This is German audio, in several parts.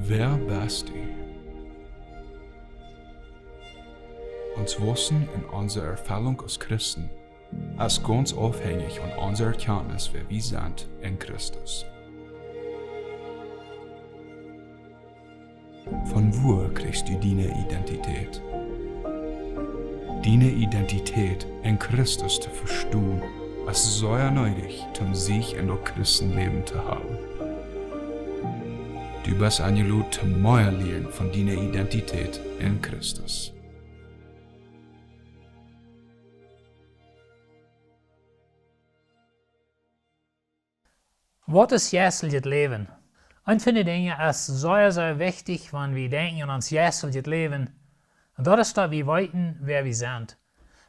Wer bist du? Uns Wissen in unserer Erfahrung als Christen ist ganz abhängig von unserer Erkenntnis, wer wir sind in Christus. Von wo kriegst du deine Identität? Deine Identität in Christus zu verstehen, ist sehr nötig, um sich in das Christenleben zu haben. Du bist eingeladen, zum mehr lernen von deiner Identität in Christus. Wat is geestelijk leven? Een van de dingen is zeer wichtig, wenn wir denken an ons geestelijk leven. En dat is dat we weten wer wir sind.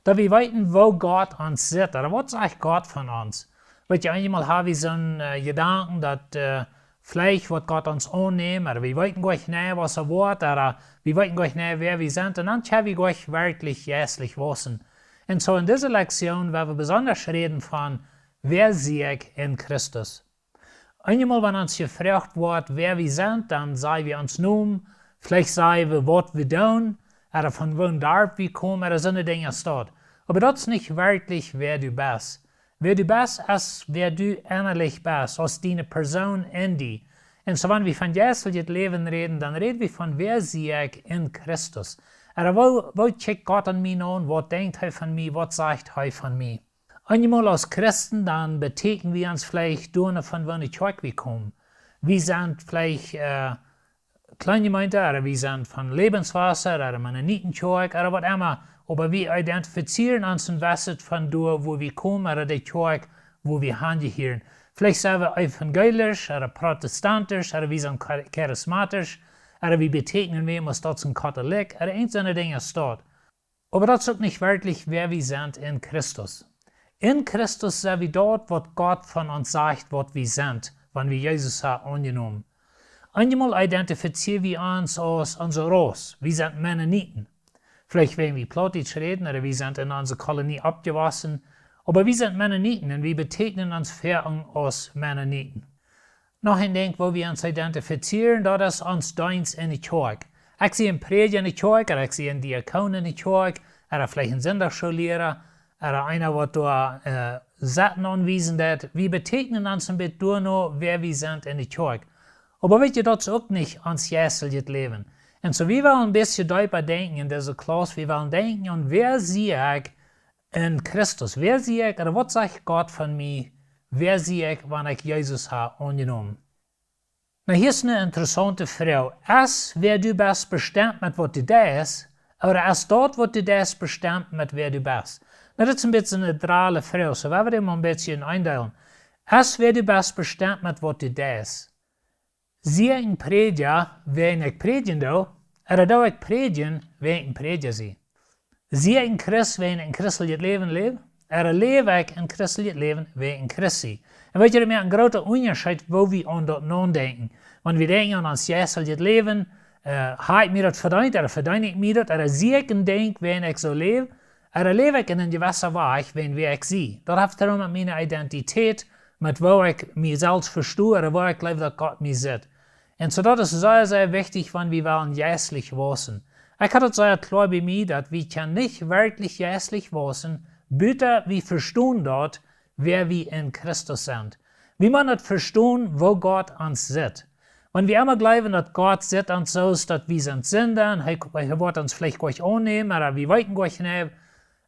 Dat we weten wo Gott uns zit. Oder wat sagt Gott von uns? Weet je, einmal haben wir so einen Gedanken, dass vielleicht wird Gott uns annehmen, oder wir weten gar nicht, was wird, oder wir weten gar nicht, wer wir sind. Und dann haben wir gar nicht wirklich geistlich wissen. Und so in dieser Lektion werden wir besonders reden von, wer sehe ich in Christus. Einmal, wenn uns gefragt wird, wer wir sind, dann sagen wir uns Namen, vielleicht sagen wir, was wir tun, oder von wo Dorf wir kommen, oder so eine Dinge steht. Aber das ist nicht wirklich, wer du bist. Wer du bist, ist, wer du innerlich bist, aus deiner Person in dir. Und so, wenn wir von geistlichem Leben reden, dann reden wir von, wer sehe ich in Christus. Oder wo checkt Gott an mich an, was denkt er von mir, was sagt er von mir. Einmal als Christen, dann betätigen wir uns vielleicht durch von wo ich kommen. Wir sind vielleicht Kleingemeinde, oder wir sind von Lebenswasser, oder Mennonitenkirche, oder was immer. Aber wir identifizieren uns und wissen von dort, wo wir kommen, oder die Kirche, wo wir hingehören. Vielleicht sind wir evangelisch, oder protestantisch, oder wir sind charismatisch, oder wir betätigen wir, was dort ein Katholik, oder einzelne Dinge steht. Aber das ist auch nicht wirklich, wer wir sind in Christus. In Christus sind wir dort, was Gott von uns sagt, was wir sind, wenn wir Jesus haben angenommen. Einmal identifizieren wir uns als unser Rasse. Wir sind Mennoniten. Vielleicht werden wir Plattdeutsch reden, oder wir sind in unserer Kolonie abgewachsen. Aber wir sind Mennoniten und wir betätigen uns Verehrung als Mennoniten. Noch ein Ding, wo wir uns identifizieren, das ist uns Dienst in der Kirche. Ich sehe einen Prediger in der Kirche, oder ich sehe einen Diakon in der Kirche, oder vielleicht einen Sonntagsschullehrer, oder einer, der da Sachen anweisen hat. Wir betätigen uns ein bisschen durch noch, wer wir sind in der Kirche. Aber wisst ihr, das ist auch nicht ans geistliche Leben. Und so, wir wollen ein bisschen darüber denken in dieser Klasse, wir wollen denken an, wer sehe ich in Christus? Wer sehe ich, oder was sagt Gott von mir? Wer sehe ich, wenn ich Jesus habe angenommen? Na, hier ist eine interessante Frage. Ist, wer du bist, bestimmt mit was du da ist? Oder ist dort, was du da ist, bestimmt mit wer du bist? Na, das ist ein bisschen eine neutrale Frage, so wir werden mal ein bisschen einteilen. Ist, wer du bist, bestimmt mit was du da ist? Sehe ich ein Prediger, wen ich predigen do, oder do ich predigen, wen ich ein Prediger sehe? Sehe ich ein Christ, wen ich ein christliches Leben lebe, oder lebe ich ein christliches Leben, wen ich ein Christ sehe? Und weet je, wir haben einen großen Unterschied, wo wir an das nachdenken. Wenn wir denken an das geistliche Leben, habe ich mir das verdient, oder verdiene ich mir das, oder sehe ich ein Ding, wen ich so lebe, oder lebe ich in einer gewissen Weise, wen ich sehe? Das hat darum mit meiner Identität, mit wo ich mich selbst verstehe, oder wo ich glaube, dass Gott mich sieht. Und so das ist sehr, sehr wichtig, wenn wir geistlich wissen. Ich hatte es sehr klar bei mir, dass wir nicht wirklich geistlich wissen, bitte wir verstehen dort, wer wir in Christus sind. Wir müssen nicht verstehen, wo Gott uns sieht. Wenn wir immer glauben, dass Gott sieht uns so, dass wir sind Sünder, er wird uns vielleicht gleich annehmen, oder wir wollten gleich nicht,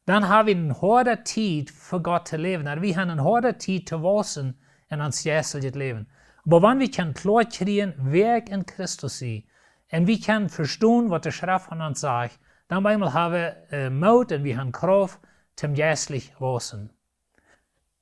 dann haben wir eine harte Zeit für Gott zu leben. Oder wir haben eine harte Zeit zu wissen in uns geistliches Leben. Aber wenn wir klar kriegen, wer ich in Christus sehe, und wir können verstehen, was der Schrift von uns sagt, dann haben wir Mut und wir haben Kraft zum geistlich Wissen.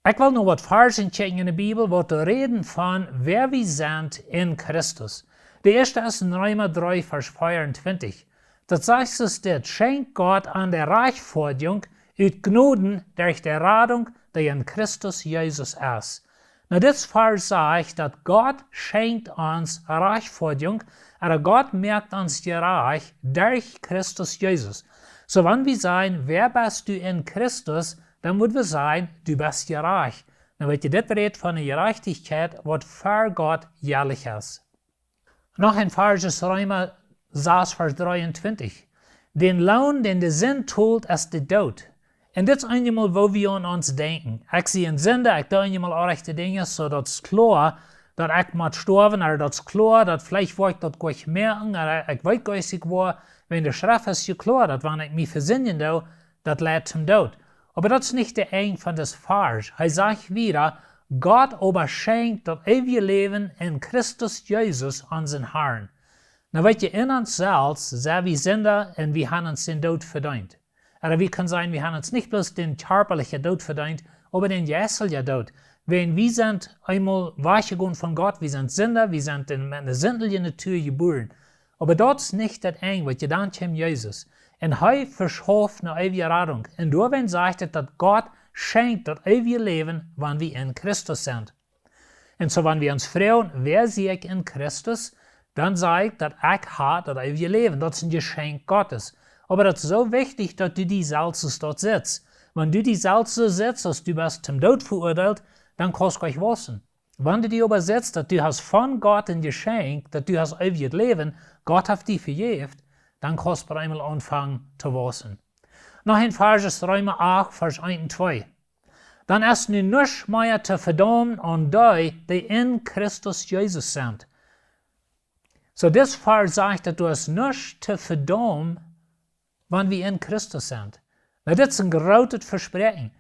Ich will noch was Versen checken in der Bibel, wo wir reden von, wer wir sind in Christus. Der erste ist in Römer 3, Vers 24. Das sagt es dit, schenkt Gott an der Reichforderung ut Gnaden durch die Radung, die in Christus Jesus ist. Na, das Vers sagt, dass Gott schenkt uns Reichforderung, aber Gott merkt uns die Reich durch Christus Jesus. So, wenn wir sagen, wer bist du in Christus, dann würden wir sagen, du bist gerecht. Dann wird das redet von einer Gerechtigkeit, was für Gott jährlich ist. Noch ein Vers Römer 6, Vers 23. Den Lohn, den de Sinn tut, ist de dood. En dit is eenmaal wo we aan ons denken. Ik zie een zinde, ik doe eenmaal al rechte dingen, zodat het klaar dat ik moet sterven, maar dat is klaar, dat vielleicht word ik dat gleich merken, maar ik weet geistig waar, wenn de Schrift is je klaar, dat wanneer ik mij verzinnen doe, dat leidt zum dood. Aber das ist nicht der Ende von des Vers. Er sagt wieder, Gott aber schenkt das ewige Leben in Christus Jesus, unseren Herrn. Na weet je, in uns selbst sind wir Sünder und wir haben uns den Tod verdient. Oder wir können sagen, wir haben uns nicht bloß den körperlichen Tod verdient, aber den geistlichen Tod. Wenn wir sind einmal weggegangen von Gott, wir sind Sünder, wir sind mit einer sündlichen Natur geboren. Aber das ist nicht das Ende, was je dann kommt Jesus. Und er verschafft eine ewige Rettung. Und darin sagt er, dass Gott schenkt das ewige Leben, wenn wir in Christus sind. Und so, wenn wir uns fragen, wer sehe ich in Christus, dann sagt er, dass ich habe das ewige Leben. Das ist ein Geschenk Gottes. Aber das ist so wichtig, dass du die selbst dort sitzt. Wenn du die selbst so sitzt, dass du bist zum Tod verurteilt, dann kannst du euch wissen. Wenn du die aber sitzt, dass du hast von Gott ein Geschenk, dass du hast ewiges Leben, Gott hat dich vergeben, dann kannst du einmal anfangen zu wissen. Noch ein Vers ist Römer 8, Vers 1 und 2. Dann ist nu nichts mehr zu verdammen an die in Christus Jesus sind. So, das Vers sagt, dass du hast nichts zu verdammen, wenn wir in Christus sind. Na, das ist ein großes Versprechen.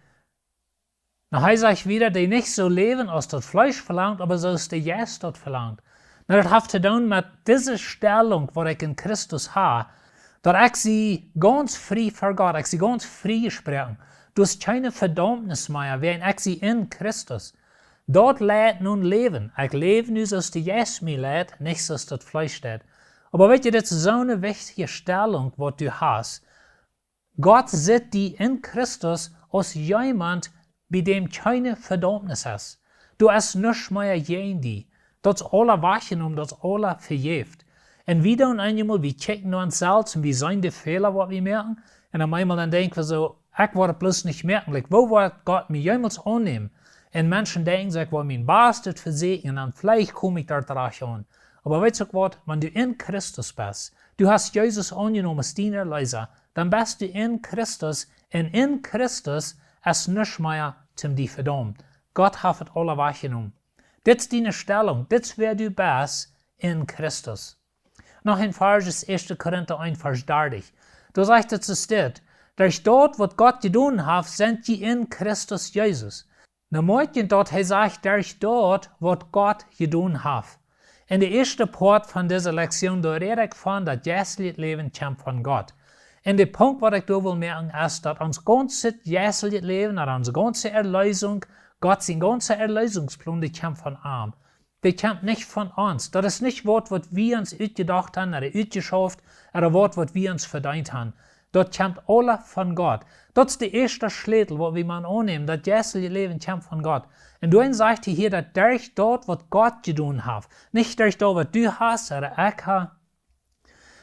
Na, er sagt wieder, die nicht so leben, als das Fleisch verlangt, aber so ist der Geist dort verlangt. Na, das hat zu tun mit dieser Stellung, die ich in Christus habe, dass ich sie ganz frei vor Gott, ich sie ganz frei sprechen. Du hast keine Verdammnis mehr, wenn ich sie in Christus. Dort leid nun Leben. Ich lebe nu, als der Geist mir leid, nicht als das Fleisch steht. Aber weißt du, das ist so eine wichtige Stellung, was du hast. Gott sieht die in Christus als jemand, bei dem keine Verdammnis ist. Du hast nicht mehr gegen die. Das ist alle wahrgenommen, das ist alle vergeben. Und wir tun einmal, wir checken uns selbst und wir sehen die Fehler, was wir merken. Und einmal dann denken wir so, ich wollte bloß nicht merken, like, wo wird Gott mich jemals annehmen? Und Menschen denken sich, wo mein Bastard versegnen, dann vielleicht komme ich da drauf an. Aber weißt du was, wenn du in Christus bist, du hast Jesus angenommen als dein Erlöser, dann bist du in Christus und in Christus ist nichts mehr zum dich verdammt. Gott hat es alle weggenommen. Das ist deine Stellung, das ist wer du bist in Christus. Noch ein Vers ist 1. Korinther 1, Vers 30. Da sagt es so steht, durch dort, was Gott getan hat, sind die in Christus Jesus. Na morgen dort, er sagt, durch dort, was Gott getan hat. In der ersten Part von dieser Lektion, da rede ich von, dass geistliches Leben kommt von Gott. Und der Punkt, was ich da will merken, ist, dass uns ganzes geistliches Leben, unsere ganze Erlösung, Gott sein ganzer Erlösungsplan, die kommt von ihm. Die kommt nicht von uns. Das ist nicht Wort, was wir uns ausgedacht haben, oder ausgeschafft, oder Wort, was wir uns verdient haben. Das kommt alle von Gott. Das ist der erste Schlüssel, was wir annehmen. Das geistliche Leben kommt von Gott. Und dann sagt er hier, dass durch dort, was Gott getan hat, nicht durch dort, was du hast, oder ich habe,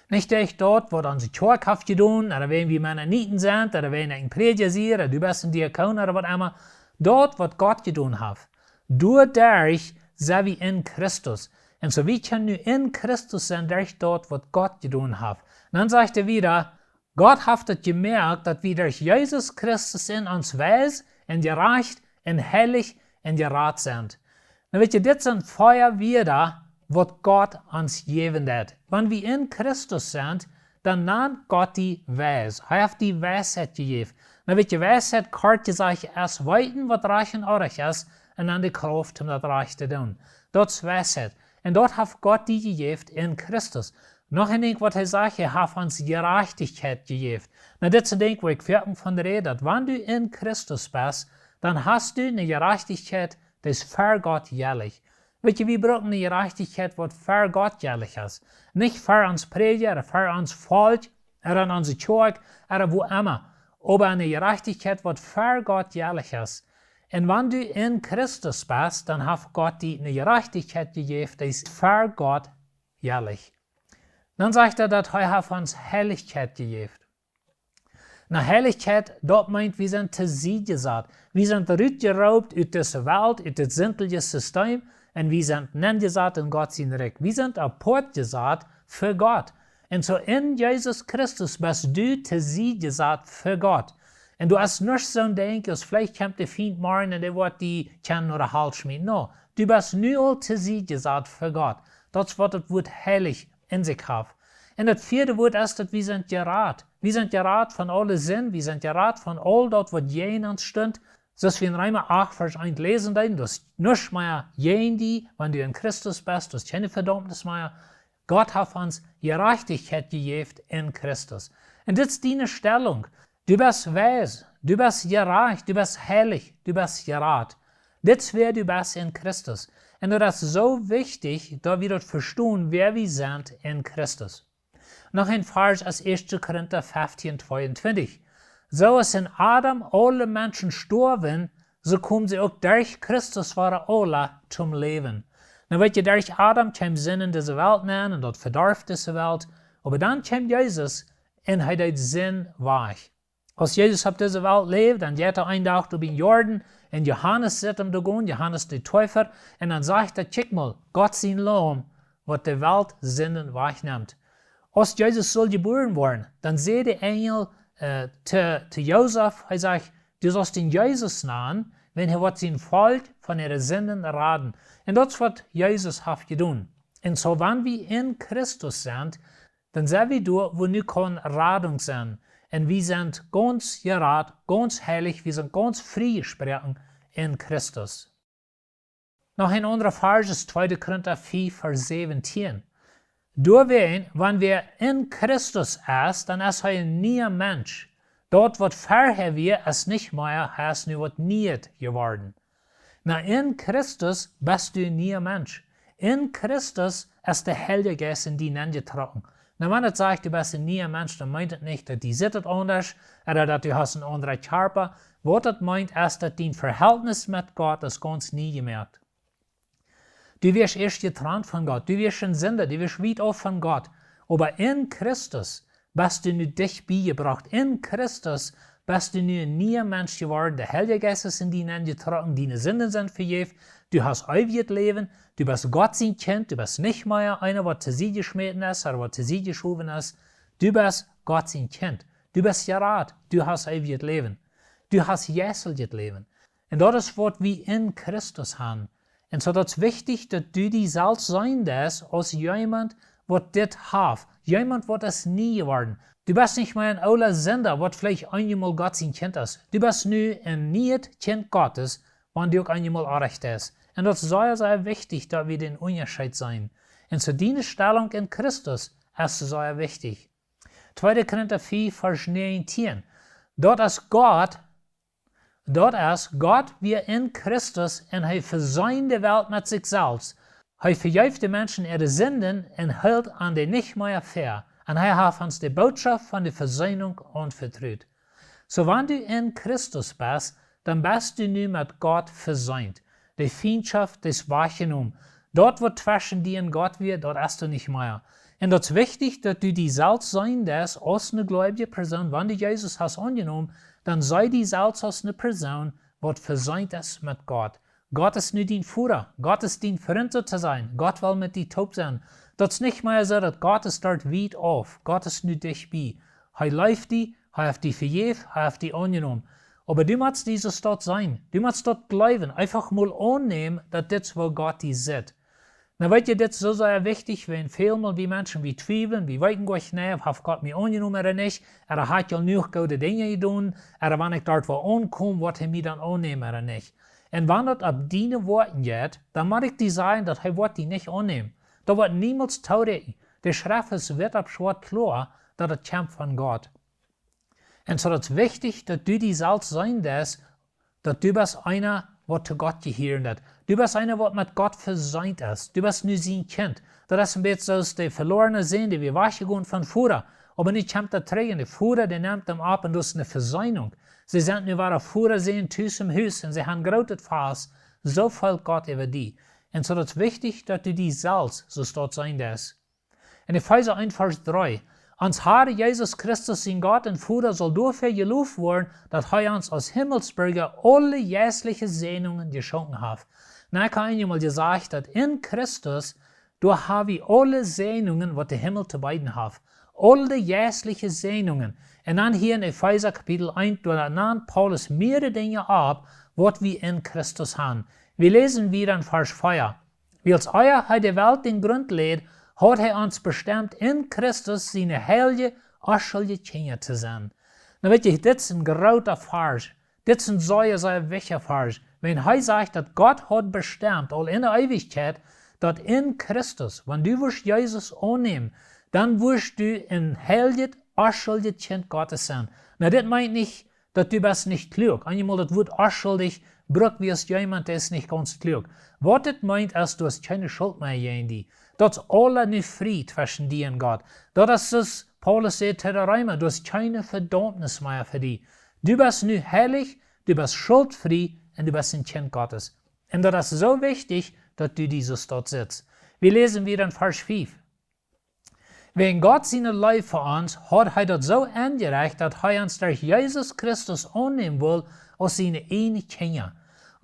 nicht durch dort, was unsere Kirche hat getan, oder wenn wir Mennoniten sind, oder wenn ich ein Prediger sehe, oder du bist ein Diakon, oder was immer. Dort, was Gott getan hat. Dadurch sind wir in Christus. Und so wir können nur in Christus sein, durch dort, was Gott getan hat. Und dann sagt er wieder, Gott hat es gemerkt, dass wir durch Jesus Christus in uns weis, und gerecht, und heilig, und gerat sind. Dann wisst ihr, das sind Feuer wieder, was Gott uns geben hat. Wenn wir in Christus sind, dann nennt Gott die Weis. Er hat die Weisheit gegeben. Dann wisst ihr, Weisheit kann sich erst weiten, was reich und ordentlich ist, und dann die Kraft, um das reich zu tun. Das ist Weisheit. Und dort hat Gott die gegeben in Christus. Noch ein Ding, was er sagt, er hat uns Gerechtigkeit gegeben. Na, das ist ein Ding, wo ich fertig von rede, dass wenn du in Christus bist, dann hast du eine Gerechtigkeit, das ist für Gott jährlich. Weißt du, wir brauchen eine Gerechtigkeit, die für Gott jährlich ist. Nicht für uns Prediger, oder für uns Volk, oder an unsere Kirche, oder wo immer. Aber eine Gerechtigkeit, die für Gott jährlich ist. Und wenn du in Christus bist, dann hat Gott dir eine Gerechtigkeit gegeben, die ist für Gott jährlich. Dann sagt er, dass er uns Herrlichkeit gegeben. Na, Herrlichkeit, das meint, wir sind zu sie gesagt. Wir sind rausgeraubt aus dieser Welt, aus dem sinnlichen System, und wir sind nicht gesagt in Gott sein Reich. Wir sind apart gesagt für Gott. Und so in Jesus Christus bist du zu sie gesagt für Gott. Und du hast nicht so ein Denken, als vielleicht kommt der Feind morgen und der wird die kennen oder Hals schmieden. No, du bist nur all zu sie gesagt für Gott. Das wird das Wort heilig in sich haben. Und das vierte Wort ist, dass wir sind gerat. Wir sind gerat von alle Sinn, wir sind gerat von all das, was je in uns steht. So dass wir in Römer 8, Vers 1 lesen, dass nicht mehr jen die, wenn du in Christus bist, das ist keine Verdammnis mehr. Gott hat uns Gerechtigkeit gegeben in Christus. Und das ist deine Stellung. Du bist weise, du bist gerecht, du bist heilig, du bist gerat. Das ist, wer du bist in Christus. Und das ist so wichtig, dass wir das verstehen, wer wir sind in Christus. Noch ein Vers aus 1. Korinther 15, 22. So als in Adam alle Menschen sterben, so kommen sie auch durch Christus waren alle zum Leben. Dann wird je durch Adam kam Sinn in diese Welt nehmen und dort verdarf diese Welt. Aber dann kam Jesus und er hat Sinn weg. Als Jesus auf dieser Welt lebt, dann geht ein Tag über den Jordan und Johannes sieht ihm da gehen, Johannes der Täufer, und dann sagt er, guck mal, Gott sein Lamm, was der Welt Sinnen wegnimmt. Als Jesus soll geboren werden, dann sieht der Engel zu Josef, er sagt, du sollst den Jesus nennen, wenn er wird sein Volk von ihren Sünden raten. Und das ist, was Jesus hat getan. Und so, wenn wir in Christus sind, dann sind wir dort, wo wir keine Radung sind. Und wir sind ganz gerat, ganz heilig, wir sind ganz frei gesprochen in Christus. Noch ein anderer Vers ist 2. Korinther 4, Vers 17. Doorween, wenn wir in Christus ist, dann ist er ein neuer Mensch. Dort, was vorher wir, ist nicht mehr, ist nur was nicht geworden. Na, in Christus bist du ein neuer Mensch. In Christus ist der Heilige Geist in dich eingetroffen. Na, wenn er sagt, du bist ein neuer Mensch, dann meint es nicht, dass die sitzt anders, oder dass du hast einen anderen Körper. Was das meint, ist, dass dein Verhältnis mit Gott ist ganz nie gemerkt. Du wirst erst getrennt von Gott, du wirst ein Sünder, du wirst weit auf von Gott. Aber in Christus bist du nur dich beigebracht. In Christus bist du nur ein neuer Mensch geworden. Der Heilige Geist ist in dich eingetroffen, deine Sünden sind vergeben. Du hast ewiges Leben, du bist Gott sein Kind, du bist nicht mehr einer, der zu sie geschmeten ist oder der zu sie geschoben ist. Du bist Gott sein Kind. Du bist gerat, du hast ewiges Leben. Du hast jährliches Leben. Und das ist, was wir in Christus haben. Und so das ist wichtig, dass du die selbst sein darfst, als jemand, der das hat. Jemand, der das nie geworden. Du bist nicht mehr ein alter Sünder, der vielleicht einmal Gott sein Kind ist. Du bist nur ein neues Kind Gottes, wenn du auch einmal recht ist. Und das ist sehr, sehr wichtig, dass wir den Unterschied sein. Und so deine Stellung in Christus ist sehr wichtig. 2. Korinther 4, Vers 19. Dort ist Gott wie in Christus und er versöhnt die Welt mit sich selbst. Er vergibt den Menschen ihre Sünden und hält an die nicht mehr fair. Und er hat uns die Botschaft von der Versöhnung anvertraut. So, wenn du in Christus bist, dann bist du nun mit Gott versöhnt. Die Feindschaft ist weggenommen. Dort, wo zwischen dir und Gott wird, dort ist du nicht mehr. Und das ist wichtig, dass du die selbst sein darfst, als eine gläubige Person. Wenn du Jesus hast angenommen, dann sei die selbst als eine Person, die versöhnt ist mit Gott. Gott ist nicht dein Führer. Gott ist dein Freund zu sein. Gott will mit dir taub sein. Das ist nicht mehr so, dass Gott ist dort weit auf. Gott ist nicht dich bei. Er läuft die, er hat die vergeben, er hat die angenommen. Aber du musst dieses dort sein. Du musst dort glauben. Einfach mal annehmen, dass das, wo Gott die sieht. Na, weet je, dit is zo sehr wichtig, wenn vielmal die Menschen wie zweifeln, wie weten Gott nicht, hat Gott mich angenommen oder nicht, er hat ja nur gute Dinge getan, oder wenn ich dort wo ankomme, wird er mich dann annehmen oder nicht. Und wenn das ab deine Worten geht, dann muss ich dir sagen, dass er wird die nicht annehmen. Da wird niemals taureden. Die Schrift ist wird ab schwarz klar, dass das kommt von Gott. Und so ist es wichtig, dass du die selbst sein darfst, dass du bist einer, der zu Gott gehören hat. Du bist einer, der mit Gott versöhnt ist. Du bist nur sein Kind. Das ist ein bisschen so, die verlorene Seele, die wir weggegangen von Vater. Aber nicht kommt der Träger. Der Vater, der nimmt ihm ab und das ist eine Versöhnung. Sie sind nur wahre Vater sehen, Tüß im Haus und sie haben großes Fass. So fällt Gott über die. Und so ist es wichtig, dass du die selbst so dort sein darfst. In Epheser 1, Vers 3. Ans Herr Jesus Christus, sein Gott und Vater, soll dafür gelobt werden, dass er uns als Himmelsbürger alle jährliche Segnungen geschenkt hat. Na, ich habe einmal gesagt, dass in Christus, da haben wir alle Segnungen, was der Himmel zu beiden hat. Alle jährliche Segnungen. Und dann hier in Epheser Kapitel 1, da nennt Paulus mehrere Dinge ab, was wir in Christus haben. Wir lesen wieder in Vers 4. Wie als euer hat die Welt den Grund legt, hat er uns bestimmt, in Christus seine heilige, aschelige Kinder zu sein. Na weet je, dit is een grote Vers. Dit is een zeer wichtige Vers. Wenn er sagt, dass Gott hat bestimmt, all in der Ewigkeit, dass in Christus, wenn du wirst Jesus annehmen, dann wirst du ein heiliges, aschuldiges Kind Gottes sein. Na, das meint nicht, dass du bist nicht klug. Einmal das Wort aschuldig, braucht wie es jemand, der ist nicht ganz klug. Was das meint, ist, du hast keine Schuld mehr in dir. Das ist alle nicht Fried zwischen dir und Gott. Das ist, Paulus sagt zu der Römer, du hast keine Verdammnis mehr für dich. Du bist nu heilig, du bist schuldfrei und du bist ein Kind Gottes. Und das ist so wichtig, dass du dieses dort sitzt. Wir lesen wieder in Vers 5. Wenn Gott seine Liebe für uns, hat er das so angereicht, dass er uns durch Jesus Christus annehmen will als seine eine Kinder.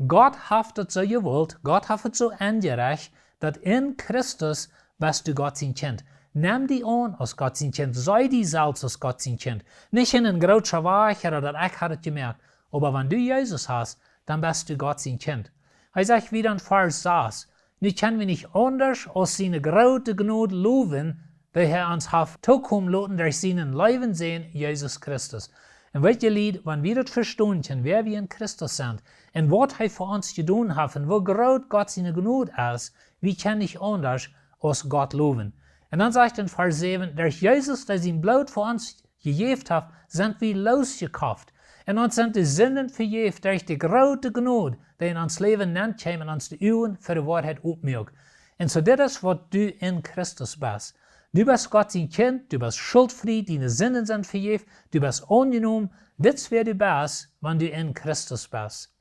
Gott hat das so gewollt, Gott hat es so angereicht, dass in Christus bist du Gott sein Kind. Nimm die an als Gott sein Kind, sei die selbst als Gott sein Kind. Nicht in ein großer Weicher oder ich habe es gemerkt, aber wenn du Jesus hast, dann bist du Gott sein Kind. Er sagt wieder in Vers 6, nu können wir nicht anders als seine große Gnade loben, die er uns hat zukommen lassen durch seinen Leben sehen, Jesus Christus. Und welche Lied, wenn wir das verstehen können, wer wir in Christus sind, und was er für uns getan hat, und wo groß Gott seine Gnade ist, wie kann ich anders als Gott loben. Und dann sagt er in Vers 7, durch Jesus, der sein Blut für uns gegeben hat, sind wir losgekauft. Und uns sind die Sünden vergeben durch die große Gnade, die in uns Leben nennt, und uns die Augen für die Wahrheit aufmacht. Und so das ist, was du in Christus bist. Du bist Gott sein Kind, du bist schuldfrei, deine Sünden sind vergeben, du bist angenommen. Das ist, wer du bist, wenn du in Christus bist.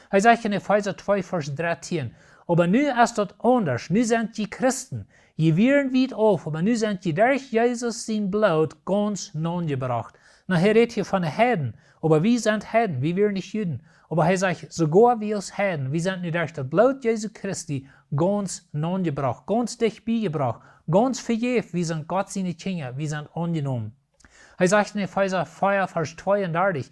Er sagt in Epheser 2, Vers 13, aber nu ist das anders, nu sind die Christen. Je werden weit auf, aber nu sind die durch Jesus sein Blut ganz nongebracht. Na, er redet hier von den Heiden, aber wir sind Heiden, wir werden nicht Juden. Aber er sagt, sogar wir als Heiden, wir sind nu durch das Blut Jesu Christi ganz nongebracht, ganz dicht beigebracht, ganz vergeben, wir sind Gott seine Kinder, wir sind angenommen. Er sagt in Epheser 4, Vers 32,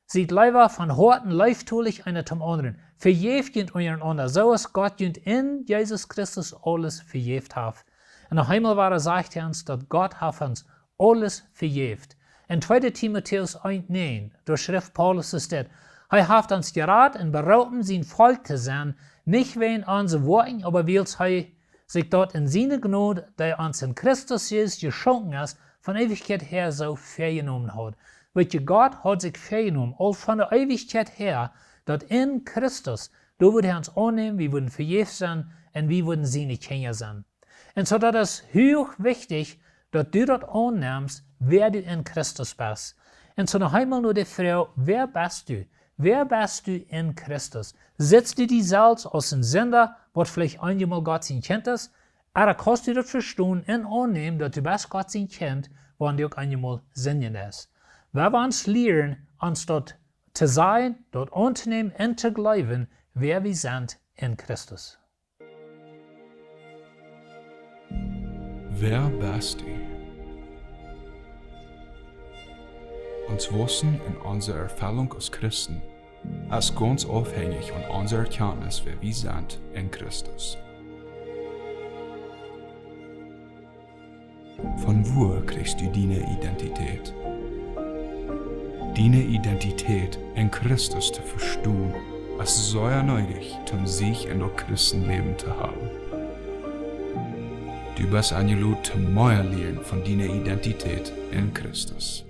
seht lieber von Horten leiftulich einer zum anderen. Vergebt jent eureinander, so als Gott jent in Jesus Christus alles vergebt hat. Und noch einmal war sagt er uns, dass Gott hat uns alles vergebt. In 2. Timotheus 1,9, durch Schrift Paulus ist das, er hat uns geraten und beraten, sein Volk zu sein, nicht wegen unserer Worten, aber weil er sich dort in seine Gnade, der uns in Christus Jesus geschenkt ist, von Ewigkeit her so vergenommen hat. Weil Gott hat sich vergenommen, all von der Ewigkeit her, dass in Christus, da würde er uns annehmen, wir würden vergeben sein und wir würden seine Kinder sein. Und so das ist hoch wichtig, dass du das annimmst, wer du in Christus bist. Und so noch einmal nur die Frage, wer bist du? Wer bist du in Christus? Sitzt du dich selbst als ein Sünder, was vielleicht einmal Gott sein Kind ist? Oder kannst du das verstehen und annehmen, dass du bist Gott sein Kind, wenn du auch einmal Sünder ist? Wir wollen uns lernen, uns dort zu sein, dort anzunehmen und zu glauben, wer wir sind in Christus. Wer bist du? Uns Wissen in unserer Erfüllung als Christen ist ganz abhängig von unserer Erkenntnis, wer wir sind in Christus. Von wo kriegst du deine Identität? Deine Identität in Christus zu verstehen, ist sehr nötig, um sich in das Christenleben zu haben. Du bist eingeladen, mehr lernen von deiner Identität in Christus.